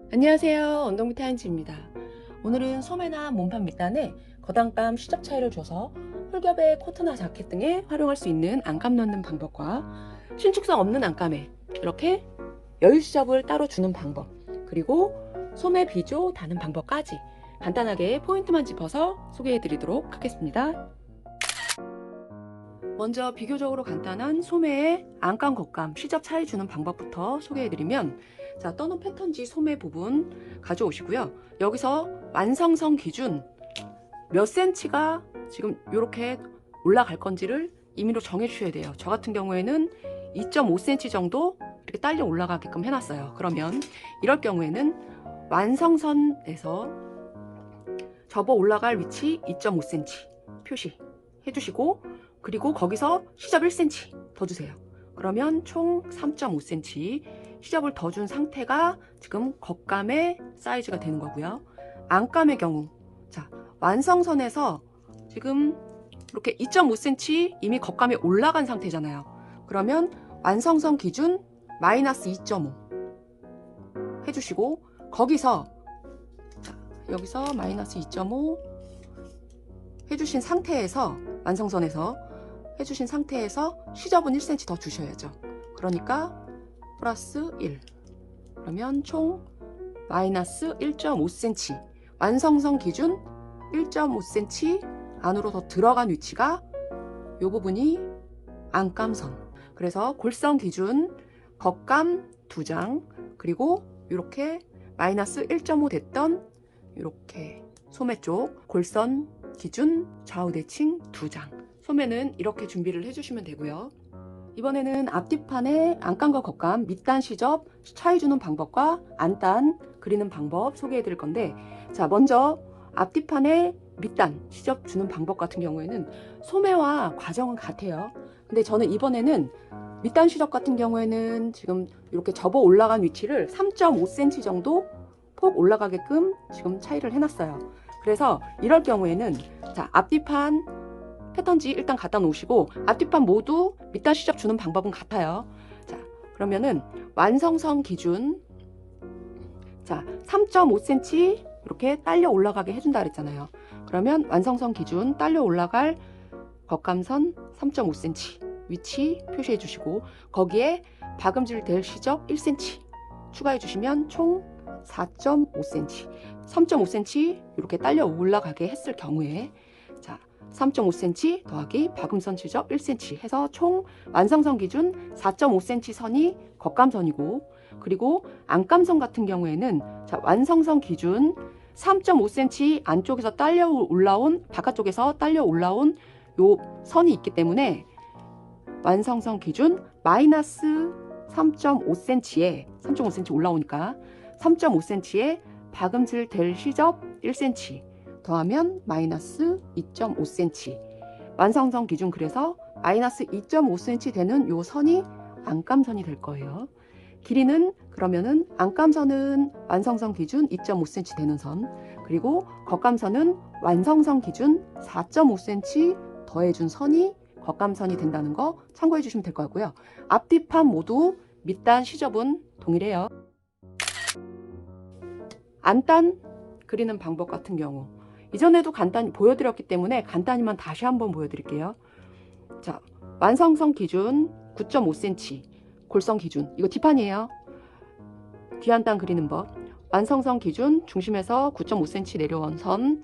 안녕하세요. 운동 밑에 한지입니다. 오늘은 소매나 몸판 밑단에 거단감 시접 차이를 줘서 홀겹의 코트나 자켓 등에 활용할 수 있는 안감 넣는 방법과 신축성 없는 안감에 이렇게 여유 시접을 따로 주는 방법, 그리고 소매 비조 다는 방법까지 간단하게 포인트만 짚어서 소개해 드리도록 하겠습니다. 먼저 비교적으로 간단한 소매의 안감, 겉감, 시접 차이 주는 방법부터 소개해 드리면, 자, 떠는 패턴지 소매 부분 가져오시고요. 여기서 완성선 기준 몇 센치가 지금 이렇게 올라갈 건지를 임의로 정해 주셔야 돼요. 저 같은 경우에는 2.5cm 정도 이렇게 딸려 올라가게끔 해놨어요. 그러면 이럴 경우에는 완성선에서 접어 올라갈 위치 2.5cm 표시해 주시고, 그리고 거기서 시접 1cm 더 주세요. 그러면 총 3.5cm 시접을 더 준 상태가 지금 겉감의 사이즈가 되는 거고요. 안감의 경우, 자, 완성선에서 지금 이렇게 2.5cm 이미 겉감에 올라간 상태잖아요. 그러면 완성선 기준 마이너스 2.5 해주시고, 거기서 자, 여기서 마이너스 2.5 해주신 상태에서, 완성선에서 해주신 상태에서 시접은 1cm 더 주셔야죠. 그러니까 플러스 1, 그러면 총 마이너스 1.5cm, 완성선 기준 1.5cm 안으로 더 들어간 위치가 이 부분이 안감선. 그래서 골선 기준 겉감 2장, 그리고 이렇게 마이너스 1.5 됐던 이렇게 소매 쪽 골선 기준 좌우 대칭 2장, 소매는 이렇게 준비를 해주시면 되고요. 이번에는 앞뒤판에 안감과 겉감, 밑단 시접 차이 주는 방법과 안단 그리는 방법 소개해 드릴 건데, 자, 먼저 앞뒤판에 밑단 시접 주는 방법 같은 경우에는 소매와 과정은 같아요. 근데 저는 이번에는 밑단 시접 같은 경우에는 지금 이렇게 접어 올라간 위치를 3.5cm 정도 폭 올라가게끔 지금 차이를 해놨어요. 그래서 이럴 경우에는, 자, 앞뒤판 패턴지 일단 갖다 놓으시고, 앞뒤판 모두 밑단 시접 주는 방법은 같아요. 자, 그러면은 완성선 기준, 자, 3.5cm 이렇게 딸려 올라가게 해준다 그랬잖아요. 그러면 완성선 기준 딸려 올라갈 겉감선 3.5cm 위치 표시해 주시고, 거기에 박음질 될 시접 1cm 추가해 주시면 총 4.5cm, 3.5cm 이렇게 딸려 올라가게 했을 경우에, 자, 3.5cm 더하기 박음선 시접 1cm 해서 총 완성선 기준 4.5cm 선이 겉감선이고, 그리고 안감선 같은 경우에는, 자, 완성선 기준 3.5cm 안쪽에서 딸려 올라온, 바깥쪽에서 딸려 올라온 요 선이 있기 때문에 완성선 기준 마이너스 3.5cm에 3.5cm 올라오니까 3.5cm에 박음질 될 시접 1cm 더하면 마이너스 2.5cm, 완성선 기준 그래서 마이너스 2.5cm 되는 요 선이 안감선이 될 거예요. 길이는 그러면은 안감선은 완성선 기준 2.5cm 되는 선, 그리고 겉감선은 완성선 기준 4.5cm 더해준 선이 겉감선이 된다는 거 참고해 주시면 될 것 같고요. 앞뒤판 모두 밑단 시접은 동일해요. 안단 그리는 방법 같은 경우, 이전에도 간단히 보여드렸기 때문에 간단히만 다시 한번 보여드릴게요. 자, 완성선 기준 9.5cm 골선 기준, 이거 뒷판이에요. 뒤안단 그리는 법, 완성선 기준 중심에서 9.5cm 내려온 선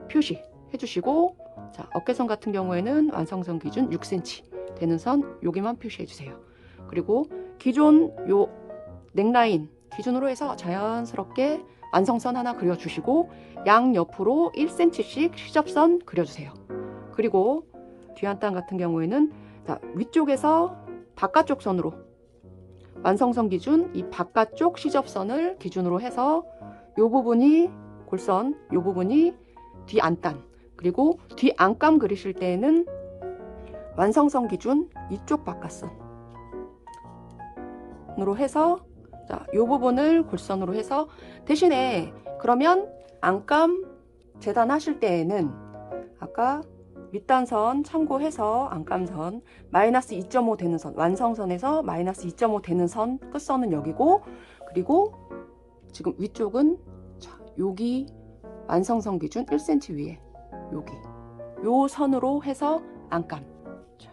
표시 해주시고, 자, 어깨선 같은 경우에는 완성선 기준 6cm 되는 선 여기만 표시해 주세요. 그리고 기존 요 넥라인 기준으로 해서 자연스럽게 완성선 하나 그려주시고, 양옆으로 1cm씩 시접선 그려주세요. 그리고 뒤안단 같은 경우에는, 자, 위쪽에서 바깥쪽 선으로 완성선 기준 이 바깥쪽 시접선을 기준으로 해서 요 부분이 골선, 요 부분이 뒤안단, 그리고 뒤안감 그리실 때에는 완성선 기준 이쪽 바깥선으로 해서, 자, 요 부분을 골선으로 해서, 대신에 그러면 안감 재단하실 때에는 아까 밑단선 참고해서 안감선 마이너스 2.5 되는 선, 완성선에서 마이너스 2.5 되는 선 끝선은 여기고, 그리고 지금 위쪽은 자, 여기 완성선 기준 1cm 위에 여기 요 선으로 해서 안감. 자,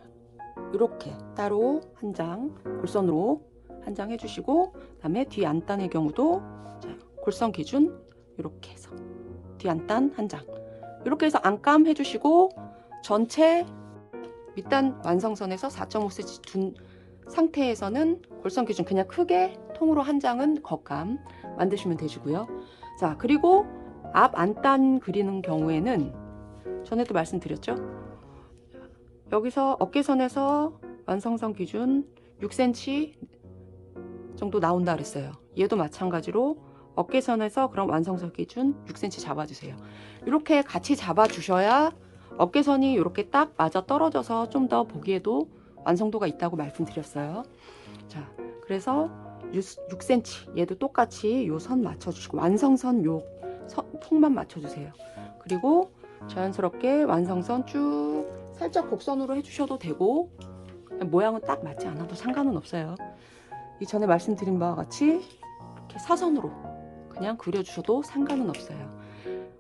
이렇게 따로 한 장 골선으로 한 장 해주시고, 그다음에 뒤 안단의 경우도 자, 골선 기준 이렇게 해서 뒤 안단 한 장 이렇게 해서 안감 해주시고, 전체 밑단 완성선에서 4.5cm 둔 상태에서는 골선 기준 그냥 크게 통으로 한 장은 겉감 만드시면 되시고요. 자, 그리고 앞 안단 그리는 경우에는 전에도 말씀드렸죠. 여기서 어깨선에서 완성선 기준 6cm 정도 나온다 그랬어요. 얘도 마찬가지로 어깨선에서 그럼 완성선 기준 6cm 잡아주세요. 이렇게 같이 잡아주셔야 어깨선이 이렇게 딱 맞아 떨어져서 좀 더 보기에도 완성도가 있다고 말씀드렸어요. 자, 그래서 6cm 얘도 똑같이 요 선 맞춰주시고, 완성선 요 폭만 맞춰주세요. 그리고 자연스럽게 완성선 쭉 살짝 곡선으로 해주셔도 되고, 모양은 딱 맞지 않아도 상관은 없어요. 이전에 말씀드린 바와 같이 이렇게 사선으로 그냥 그려주셔도 상관은 없어요.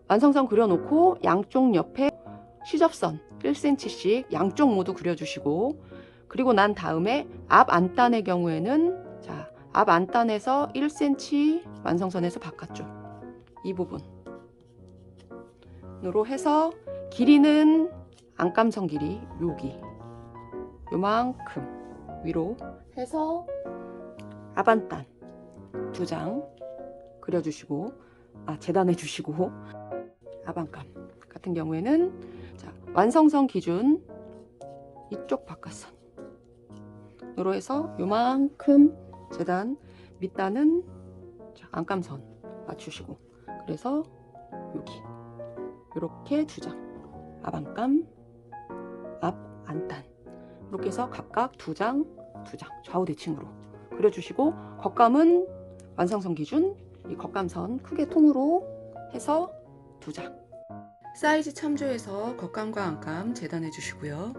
완성선 그려놓고 양쪽 옆에 시접선 1cm씩 양쪽 모두 그려주시고, 그리고 난 다음에 앞 안단의 경우에는 자, 앞 안단에서 1cm 완성선에서 바깥쪽 이 부분으로 해서 길이는 안감선 길이 여기 요만큼 위로 해서 앞안단 2장 그려주시고, 재단해 주시고, 앞안감 같은 경우에는 자, 완성선 기준 이쪽 바깥선으로 해서 요만큼 재단, 밑단은 자, 안감선 맞추시고, 그래서 여기 이렇게 2장 앞안감, 앞안단 이렇게 해서 각각 2장 좌우 대칭으로 그려주시고, 겉감은 완성선 기준 이 겉감선 크게 통으로 해서 2장 사이즈 참조해서 겉감과 안감 재단해 주시고요.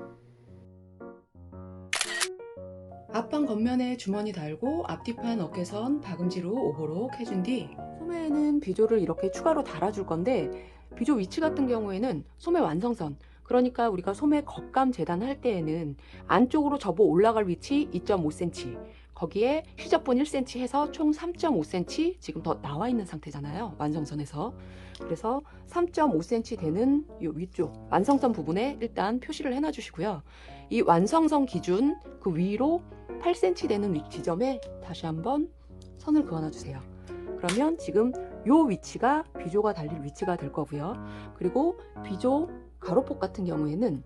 앞판 겉면에 주머니 달고 앞뒤판 어깨선 박음지로 오버록 해준 뒤 소매에는 비조를 이렇게 추가로 달아줄 건데, 비조 위치 같은 경우에는 소매 완성선, 그러니까 우리가 소매 겉감 재단할 때에는 안쪽으로 접어 올라갈 위치 2.5cm, 거기에 시접분 1cm 해서 총 3.5cm 지금 더 나와 있는 상태잖아요, 완성선에서. 그래서 3.5cm 되는 이 위쪽 완성선 부분에 일단 표시를 해놔 주시고요. 이 완성선 기준 그 위로 8cm 되는 지점에 다시 한번 선을 그어놔 주세요. 그러면 지금 요 위치가 비조가 달릴 위치가 될 거고요. 그리고 비조 가로폭 같은 경우에는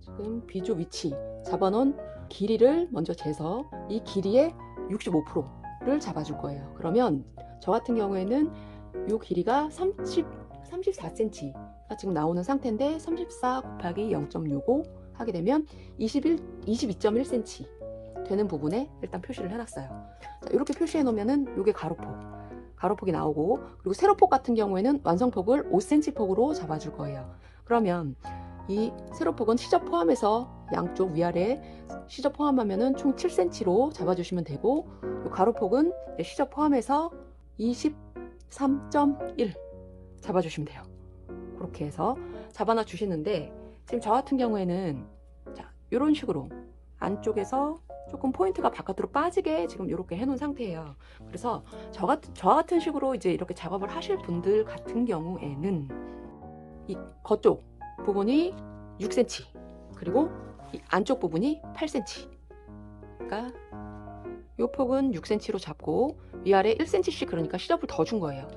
지금 비조 위치 잡아놓은 길이를 먼저 재서 이 길이의 65%를 잡아줄 거예요. 그러면 저 같은 경우에는 이 길이가 34cm가 지금 나오는 상태인데, 34 곱하기 0.65 하게 되면 22.1cm 되는 부분에 일단 표시를 해놨어요. 자, 이렇게 표시해 놓으면은 이게 가로폭이 나오고, 그리고 세로폭 같은 경우에는 완성폭을 5cm 폭으로 잡아줄 거예요. 그러면 이 세로폭은 시접 포함해서 양쪽 위아래 시접 포함하면은 총 7cm로 잡아주시면 되고, 이 가로폭은 시접 포함해서 23.1 잡아주시면 돼요. 그렇게 해서 잡아놔 주시는데, 지금 저 같은 경우에는 자, 이런 식으로 안쪽에서 조금 포인트가 바깥으로 빠지게 지금 이렇게 해놓은 상태예요. 그래서 저 같은 식으로 이제 이렇게 작업을 하실 분들 같은 경우에는 이 겉쪽 부분이 6cm, 그리고 이 안쪽 부분이 8cm, 그러니까 이 폭은 6cm로 잡고 위아래 1cm씩, 그러니까 시접을 더 준 거예요.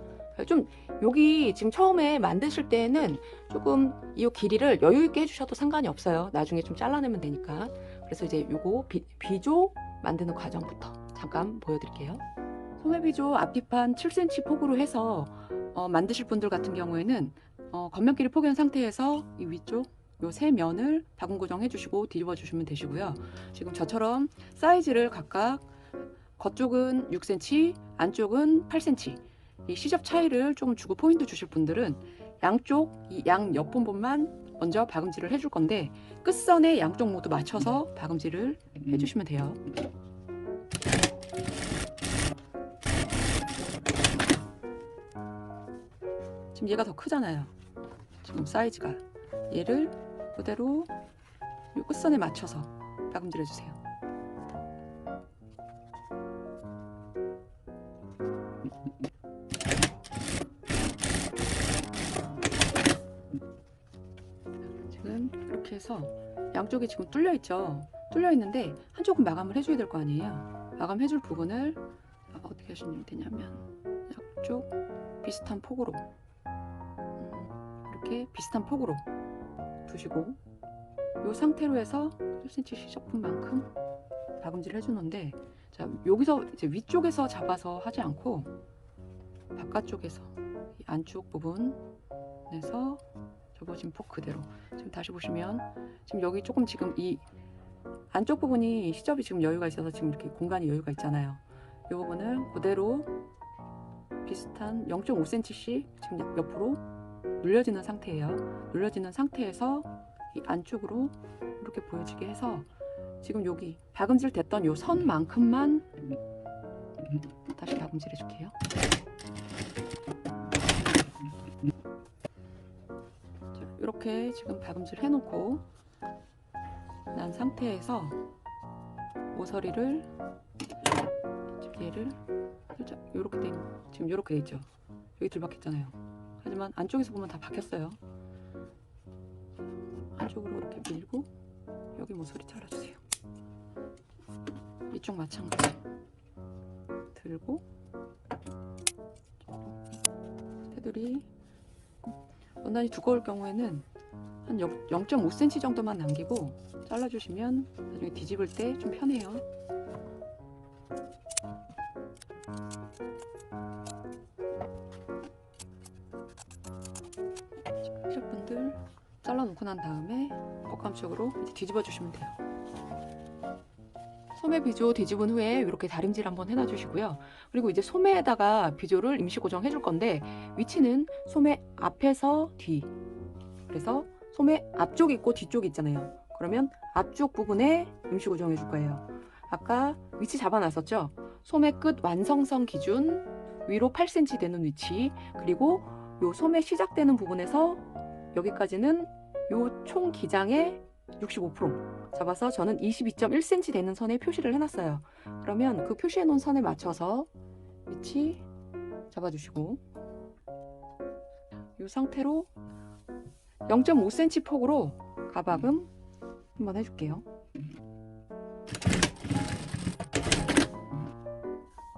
좀 여기 지금 처음에 만드실 때는 조금 이 길이를 여유 있게 해주셔도 상관이 없어요. 나중에 좀 잘라내면 되니까. 그래서 이제 요거 비조 만드는 과정부터 잠깐 보여드릴게요. 소매 비조 앞뒤판 7cm 폭으로 해서 만드실 분들 같은 경우에는 겉면 길이 포개한 상태에서 이 위쪽 요 세 면을 바군 고정해 주시고 뒤집어 주시면 되시고요. 지금 저처럼 사이즈를 각각 겉쪽은 6cm, 안쪽은 8cm 이 시접 차이를 좀 주고 포인트 주실 분들은 양쪽 이 양 옆부분만 먼저 박음질을 해줄 건데, 끝선에 양쪽 모두 맞춰서 박음질을 해주시면 돼요. 지금 얘가 더 크잖아요. 지금 사이즈가. 얘를 그대로 이 끝선에 맞춰서 박음질 해주세요. 지금 이렇게 해서 양쪽이 지금 뚫려 있죠. 뚫려 있는데 한쪽은 마감을 해줘야 될 거 아니에요. 마감해줄 부분을 어떻게 하시면 되냐면 양쪽 비슷한 폭으로 이렇게 비슷한 폭으로 두시고 이 상태로 해서 1cm 시접분 만큼 박음질을 해주는데, 자 여기서 이제 위쪽에서 잡아서 하지 않고 바깥쪽에서 이 안쪽 부분에서 접어진 폭 그대로. 지금 다시 보시면 지금 여기 조금 지금 이 안쪽 부분이 시접이 지금 여유가 있어서 지금 이렇게 공간이 여유가 있잖아요. 이 부분을 그대로 비슷한 0.5cm씩 지금 옆으로 눌려지는 상태예요. 눌려지는 상태에서 이 안쪽으로 이렇게 보여지게 해서 지금 여기 박음질 됐던 요 선만큼만 다시 박음질 해줄게요. 이렇게 지금 박음질 해놓고 난 상태에서 모서리를 얘를 살짝 요렇게 지금 요렇게 돼 있죠. 여기 들박혔잖아요. 하지만 안쪽에서 보면 다 박혔어요. 안쪽으로 이렇게 밀고 여기 모서리 잘라주세요. 이쪽 마찬가지 들고 테두리 원단이 두꺼울 경우에는 한 0.5cm 정도만 남기고 잘라주시면 나중에 뒤집을 때 좀 편해요. 시작분들 잘라놓고 난 다음에 겉감쪽으로 이제 뒤집어 주시면 돼요. 소매 비조 뒤집은 후에 이렇게 다림질 한번 해놔 주시고요. 그리고 이제 소매에다가 비조를 임시 고정해 줄 건데 위치는 소매 앞에서 뒤, 그래서 소매 앞쪽 있고 뒤쪽 있잖아요. 그러면 앞쪽 부분에 임시 고정해 줄 거예요. 아까 위치 잡아놨었죠? 소매 끝 완성선 기준 위로 8cm 되는 위치, 그리고 요 소매 시작되는 부분에서 여기까지는 요 총 기장의 65% 잡아서 저는 22.1cm 되는 선에 표시를 해놨어요. 그러면 그 표시해 놓은 선에 맞춰서 위치 잡아주시고 이 상태로 0.5cm 폭으로 가박음 한번 해줄게요.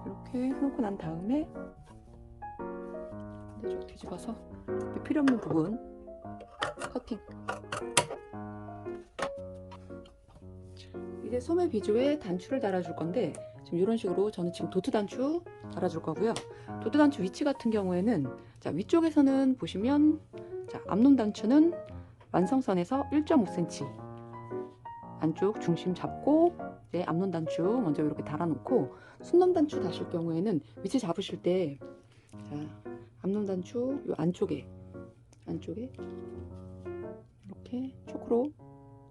이렇게 해놓고 난 다음에 반대쪽 뒤집어서 필요 없는 부분 커팅. 이제 소매 비조에 단추를 달아줄 건데 지금 이런 식으로 저는 지금 도트 단추 달아줄 거고요. 도트 단추 위치 같은 경우에는 자 위쪽에서는 보시면 자 앞놈 단추는 완성선에서 1.5cm 안쪽 중심 잡고 이제 앞놈 단추 먼저 이렇게 달아놓고 순놈 단추 다실 경우에는 위치 잡으실 때 자 앞놈 단추 요 안쪽에 이렇게 초크로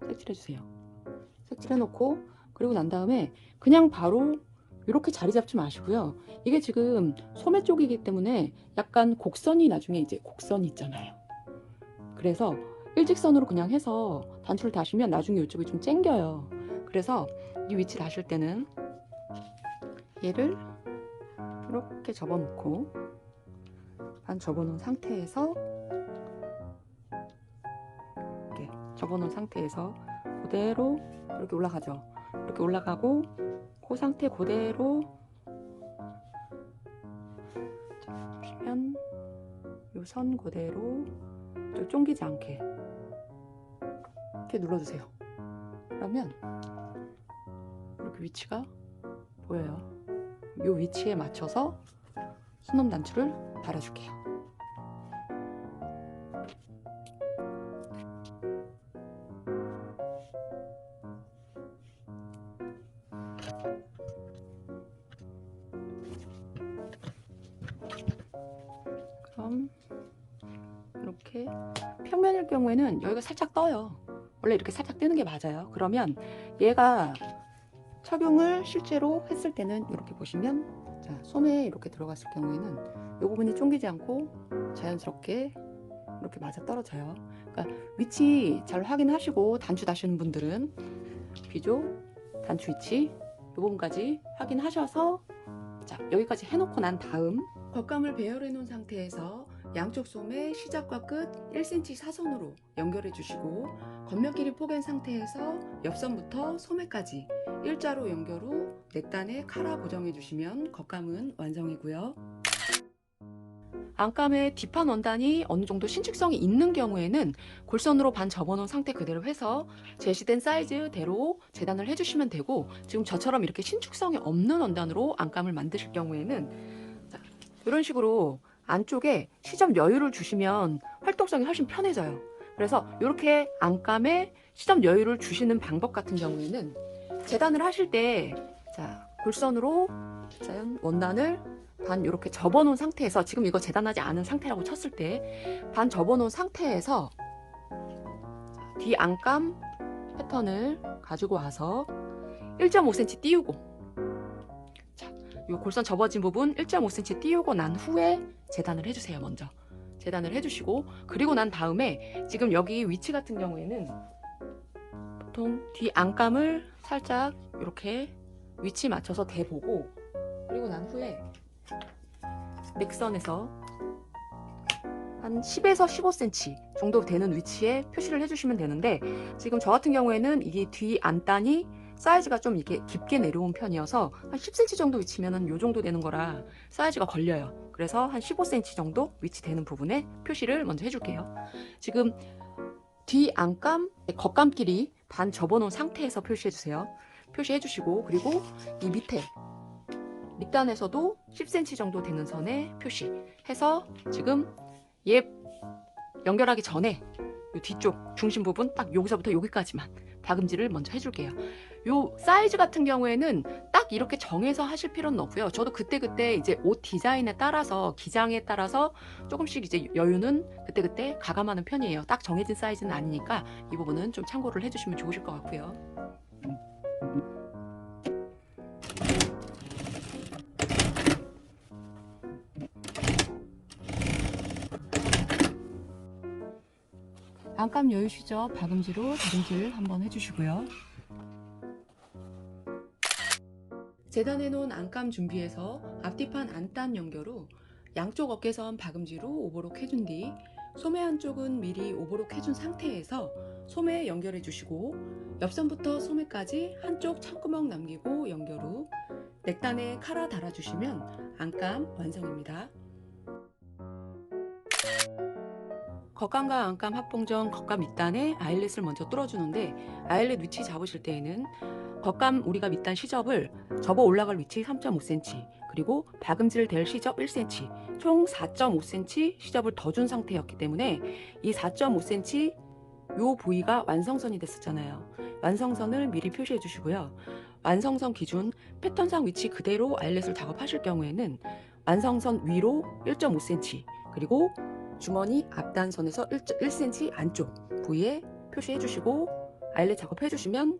색칠해 주세요. 색칠해 놓고 그리고 난 다음에 그냥 바로 이렇게 자리 잡지 마시고요. 이게 지금 소매 쪽이기 때문에 약간 곡선이 나중에 이제 곡선이 있잖아요. 그래서 일직선으로 그냥 해서 단추를 다시면 나중에 이쪽이 좀 쨍겨요. 그래서 이 위치 다실 때는 얘를 이렇게 접어 놓고 반 접어 놓은 상태에서 이렇게 접어 놓은 상태에서 그대로 이렇게 올라가죠. 이렇게 올라가고 그 상태 그대로 보시면 이 선 그대로 좀 쫑기지 않게 이렇게 눌러주세요. 그러면 이렇게 위치가 보여요. 이 위치에 맞춰서 순놈 단추를 달아줄게요. 그럼 이렇게 평면일 경우에는 여기가 살짝 떠요. 원래 이렇게 살짝 뜨는 게 맞아요. 그러면 얘가 착용을 실제로 했을 때는 이렇게 보시면 자, 소매에 이렇게 들어갔을 경우에는 이 부분이 쫑기지 않고 자연스럽게 이렇게 맞아 떨어져요. 그러니까 위치 잘 확인하시고 단추 다시는 분들은 비조 단추 위치 이 부분까지 확인하셔서, 자, 여기까지 해놓고 난 다음 겉감을 배열해 놓은 상태에서 양쪽 소매 시작과 끝 1cm 사선으로 연결해 주시고, 겉면끼리 포갠 상태에서 옆선부터 소매까지 일자로 연결 후 넥단에 카라 고정해 주시면 겉감은 완성이고요. 안감의 뒷판 원단이 어느 정도 신축성이 있는 경우에는 골선으로 반 접어놓은 상태 그대로 해서 제시된 사이즈대로 재단을 해주시면 되고, 지금 저처럼 이렇게 신축성이 없는 원단으로 안감을 만드실 경우에는, 자, 이런 식으로 안쪽에 시접 여유를 주시면 활동성이 훨씬 편해져요. 그래서 이렇게 안감에 시접 여유를 주시는 방법 같은 경우에는 재단을 하실 때, 자, 골선으로 원단을 반 이렇게 접어놓은 상태에서, 지금 이거 재단하지 않은 상태라고 쳤을 때 반 접어놓은 상태에서 뒤 안감 패턴을 가지고 와서 1.5cm 띄우고, 자, 이 골선 접어진 부분 1.5cm 띄우고 난 후에 재단을 해주세요. 먼저 재단을 해주시고, 그리고 난 다음에 지금 여기 위치 같은 경우에는 보통 뒤 안감을 살짝 이렇게 위치 맞춰서 대보고, 그리고 난 후에 넥선에서 한 10에서 15cm 정도 되는 위치에 표시를 해주시면 되는데, 지금 저 같은 경우에는 이게 뒤 안단이 사이즈가 좀 이게 깊게 내려온 편이어서 한 10cm 정도 위치면은 요 정도 되는 거라 사이즈가 걸려요. 그래서 한 15cm 정도 위치되는 부분에 표시를 먼저 해줄게요. 지금 뒤 안감, 겉감끼리 반 접어놓은 상태에서 표시해주세요. 표시해주시고, 그리고 이 밑에 밑단에서도 10cm 정도 되는 선에 표시해서 지금 얘 연결하기 전에 이 뒤쪽 중심 부분 딱 여기서부터 여기까지만 박음질을 먼저 해줄게요. 요 사이즈 같은 경우에는 딱 이렇게 정해서 하실 필요는 없고요. 저도 그때그때 이제 옷 디자인에 따라서, 기장에 따라서 조금씩 이제 여유는 그때그때 가감하는 편이에요. 딱 정해진 사이즈는 아니니까 이 부분은 좀 참고를 해주시면 좋으실 것 같고요. 안감 여유 시접 박음질로 다림질 한번 해주시고요. 재단해 놓은 안감 준비해서 앞뒤판 안단 연결 후 양쪽 어깨선 박음질로 오버록 해준 뒤 소매 한쪽은 미리 오버록 해준 상태에서 소매에 연결해 주시고, 옆선부터 소매까지 한쪽 찬구멍 남기고 연결 후 넥단에 카라 달아주시면 안감 완성입니다. 겉감과 안감 합봉 전 겉감 밑단에 아일렛을 먼저 뚫어주는데, 아일렛 위치 잡으실 때에는 겉감 우리가 밑단 시접을 접어 올라갈 위치 3.5cm, 그리고 박음질 될 시접 1cm, 총 4.5cm 시접을 더 준 상태였기 때문에 이 4.5cm 요 부위가 완성선이 됐었잖아요. 완성선을 미리 표시해 주시고요. 완성선 기준 패턴상 위치 그대로 아일렛을 작업하실 경우에는 완성선 위로 1.5cm, 그리고 주머니 앞단선에서 1cm 안쪽 부위에 표시해 주시고 아일렛 작업해 주시면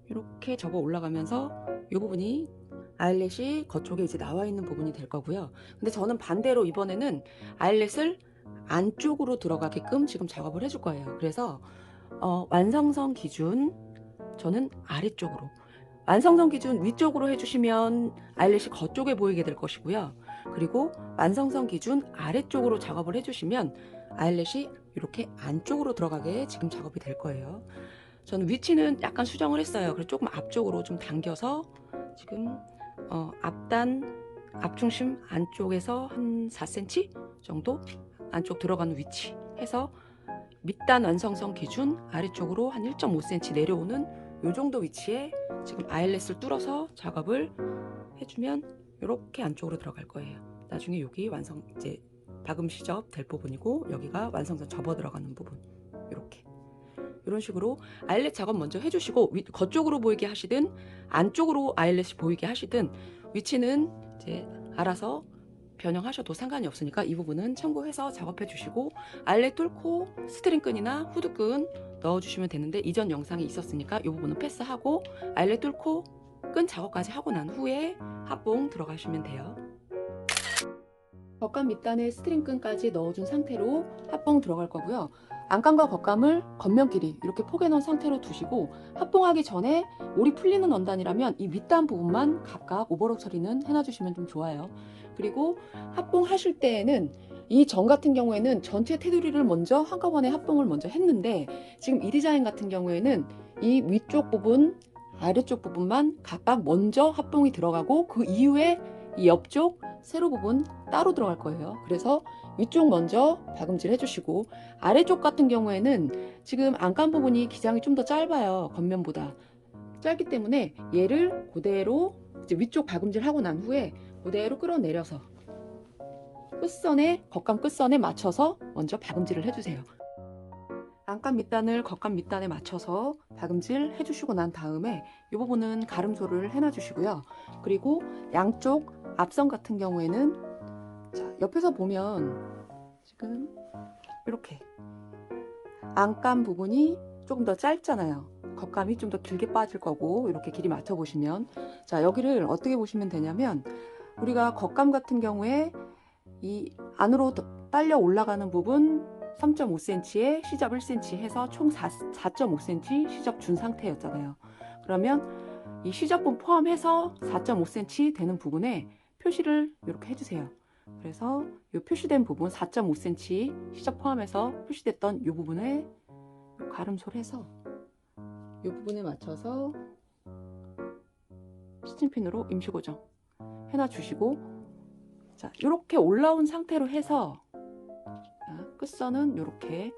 이렇게 접어 올라가면서 이 부분이 아일렛이 겉쪽에 이제 나와 있는 부분이 될 거고요. 근데 저는 반대로 이번에는 아일렛을 안쪽으로 들어가게끔 지금 작업을 해줄 거예요. 그래서 완성선 기준 저는 아래쪽으로, 완성선 기준 위쪽으로 해주시면 아일렛이 겉쪽에 보이게 될 것이고요. 그리고 완성선 기준 아래쪽으로 작업을 해주시면 아일렛이 이렇게 안쪽으로 들어가게 지금 작업이 될 거예요. 저는 위치는 약간 수정을 했어요. 그래서 조금 앞쪽으로 좀 당겨서 지금 앞단 앞중심 안쪽에서 한 4cm 정도 안쪽 들어가는 위치 해서 밑단 완성선 기준 아래쪽으로 한 1.5cm 내려오는 요 정도 위치에 지금 아일렛을 뚫어서 작업을 해주면 이렇게 안쪽으로 들어갈 거예요. 나중에 여기 완성 이제 박음 시접 될 부분이고, 여기가 완성선 접어 들어가는 부분, 이렇게 이런 식으로 아일렛 작업 먼저 해주시고, 겉쪽으로 보이게 하시든 안쪽으로 아일렛이 보이게 하시든 위치는 이제 알아서 변형하셔도 상관이 없으니까 이 부분은 참고해서 작업해 주시고, 아일렛 뚫고 스트링끈이나 후드끈 넣어주시면 되는데 이전 영상이 있었으니까 이 부분은 패스하고 아일렛 뚫고 끈 작업까지 하고 난 후에 합봉 들어가시면 돼요. 겉감 밑단에 스트링끈까지 넣어준 상태로 합봉 들어갈 거고요. 안감과 겉감을 겉면끼리 이렇게 포개 넣은 상태로 두시고, 합봉하기 전에 올이 풀리는 원단이라면 이 윗단 부분만 각각 오버록 처리는 해놔주시면 좀 좋아요. 그리고 합봉하실 때에는 이 전 같은 경우에는 전체 테두리를 먼저 한꺼번에 합봉을 먼저 했는데, 지금 이 디자인 같은 경우에는 이 위쪽 부분, 아래쪽 부분만 각각 먼저 합봉이 들어가고 그 이후에 이 옆쪽 세로 부분 따로 들어갈 거예요. 그래서 위쪽 먼저 박음질 해주시고, 아래쪽 같은 경우에는 지금 안감 부분이 기장이 좀 더 짧아요. 겉면보다 짧기 때문에 얘를 그대로 이제 위쪽 박음질 하고 난 후에 그대로 끌어내려서 끝선에, 겉감 끝선에 맞춰서 먼저 박음질을 해주세요. 안감 밑단을 겉감 밑단에 맞춰서 박음질 해주시고 난 다음에 이 부분은 가름소를 해놔 주시고요. 그리고 양쪽 앞선 같은 경우에는, 자, 옆에서 보면 지금 이렇게 안감 부분이 조금 더 짧잖아요. 겉감이 좀 더 길게 빠질 거고, 이렇게 길이 맞춰 보시면, 자, 여기를 어떻게 보시면 되냐면, 우리가 겉감 같은 경우에 이 안으로 딸려 올라가는 부분 3.5cm에 시접 1cm 해서 총 4.5cm 시접 준 상태였잖아요. 그러면 이 시접분 포함해서 4.5cm 되는 부분에 표시를 이렇게 해주세요. 그래서 이 표시된 부분 4.5cm 시접 포함해서 표시됐던 이 부분에 가름소를 해서 이 부분에 맞춰서 스팀핀으로 임시 고정 해놔 주시고, 자, 이렇게 올라온 상태로 해서, 자, 끝선은 이렇게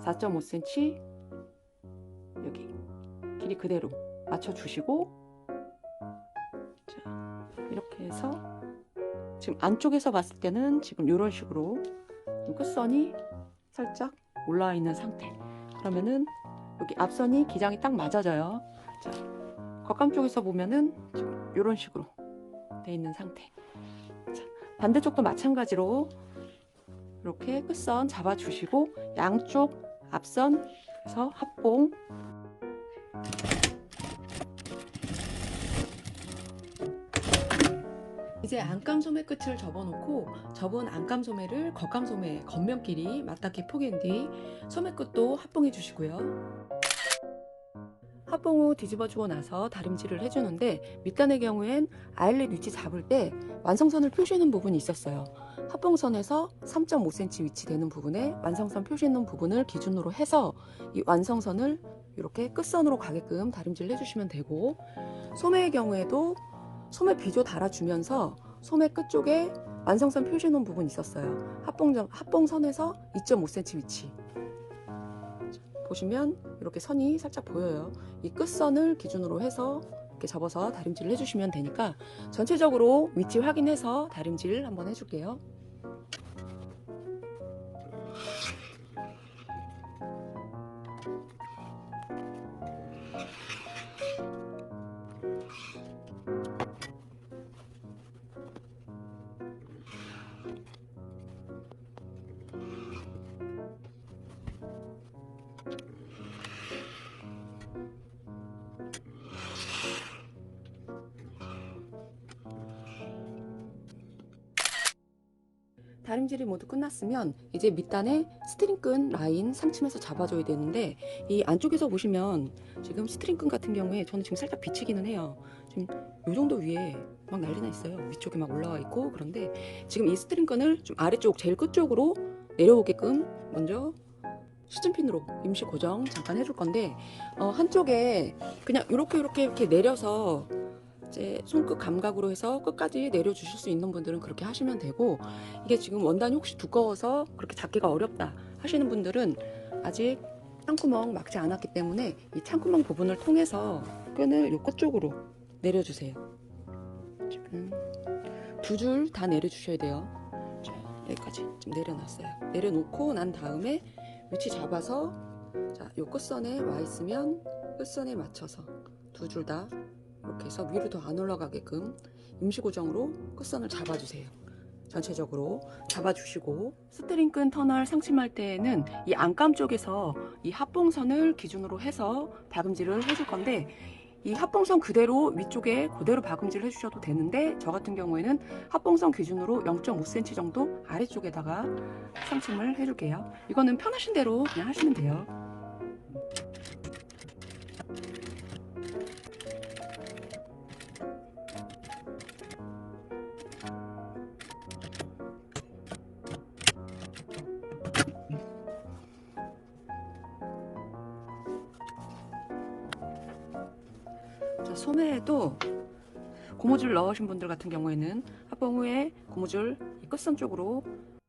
4.5cm 여기 길이 그대로 맞춰 주시고, 자, 이렇게 해서 지금 안쪽에서 봤을 때는 지금 이런 식으로 끝선이 살짝 올라와 있는 상태. 그러면은 여기 앞선이 기장이 딱 맞아져요. 자, 겉감 쪽에서 보면은 지금 이런 식으로 돼 있는 상태. 자, 반대쪽도 마찬가지로 이렇게 끝선 잡아주시고, 양쪽 앞선에서 합봉, 이제 안감 소매 끝을 접어놓고 접은 안감 소매를 겉감 소매 겉면끼리 맞닿게 포개한 뒤 소매 끝도 합봉해 주시고요. 합봉 후 뒤집어주고 나서 다림질을 해주는데, 밑단의 경우엔 아일렛 위치 잡을 때 완성선을 표시하는 부분이 있었어요. 합봉선에서 3.5cm 위치되는 부분에 완성선 표시있는 부분을 기준으로 해서 이 완성선을 이렇게 끝선으로 가게끔 다림질을 해주시면 되고, 소매의 경우에도 소매 비조 달아주면서 소매 끝쪽에 완성선 표시해놓은 부분이 있었어요. 합봉선에서 2.5cm 위치 보시면 이렇게 선이 살짝 보여요. 이 끝선을 기준으로 해서 이렇게 접어서 다림질을 해주시면 되니까, 전체적으로 위치 확인해서 다림질 한번 해줄게요. 다림질이 모두 끝났으면 이제 밑단에 스트링끈 라인 상침해서 잡아줘야 되는데, 이 안쪽에서 보시면 지금 스트링끈 같은 경우에 저는 지금 살짝 비치기는 해요. 지금 이 정도 위에 막 난리나 있어요. 위쪽에 막 올라와 있고. 그런데 지금 이 스트링끈을 좀 아래쪽 제일 끝쪽으로 내려오게끔 먼저 수증핀으로 임시 고정 잠깐 해줄 건데, 한쪽에 그냥 이렇게 내려서 이제 손끝 감각으로 해서 끝까지 내려주실 수 있는 분들은 그렇게 하시면 되고, 이게 지금 원단이 혹시 두꺼워서 그렇게 잡기가 어렵다 하시는 분들은 아직 창구멍 막지 않았기 때문에 이 창구멍 부분을 통해서 끈을 요 끝쪽으로 내려주세요. 지금 두 줄 다 내려주셔야 돼요. 자, 여기까지 좀 내려놨어요. 내려놓고 난 다음에 위치 잡아서, 자, 요 끝선에 와 있으면 끝선에 맞춰서 두 줄 다 이렇게 해서 위로 더 안 올라가게끔 임시 고정으로 끝선을 잡아주세요. 전체적으로 잡아주시고, 스트링끈 터널 상침할 때에는 이 안감 쪽에서 이 합봉선을 기준으로 해서 박음질을 해줄 건데, 이 합봉선 그대로 위쪽에 그대로 박음질 해주셔도 되는데, 저 같은 경우에는 합봉선 기준으로 0.5cm 정도 아래쪽에다가 상침을 해줄게요. 이거는 편하신 대로 그냥 하시면 돼요. 자, 소매에도 고무줄 넣으신 분들 같은 경우에는 합봉 후에 고무줄 이 끝선 쪽으로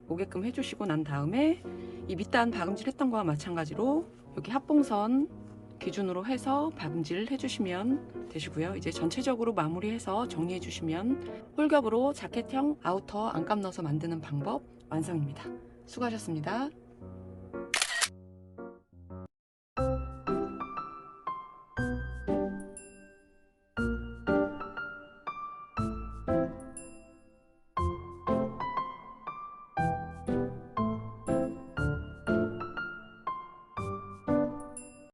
오게끔 해주시고 난 다음에 이 밑단 박음질 했던 거와 마찬가지로 여기 합봉선 기준으로 해서 박음질 해주시면 되시고요. 이제 전체적으로 마무리해서 정리해 주시면 홀겹으로 자켓형 아우터 안감 넣어서 만드는 방법 완성입니다. 수고하셨습니다.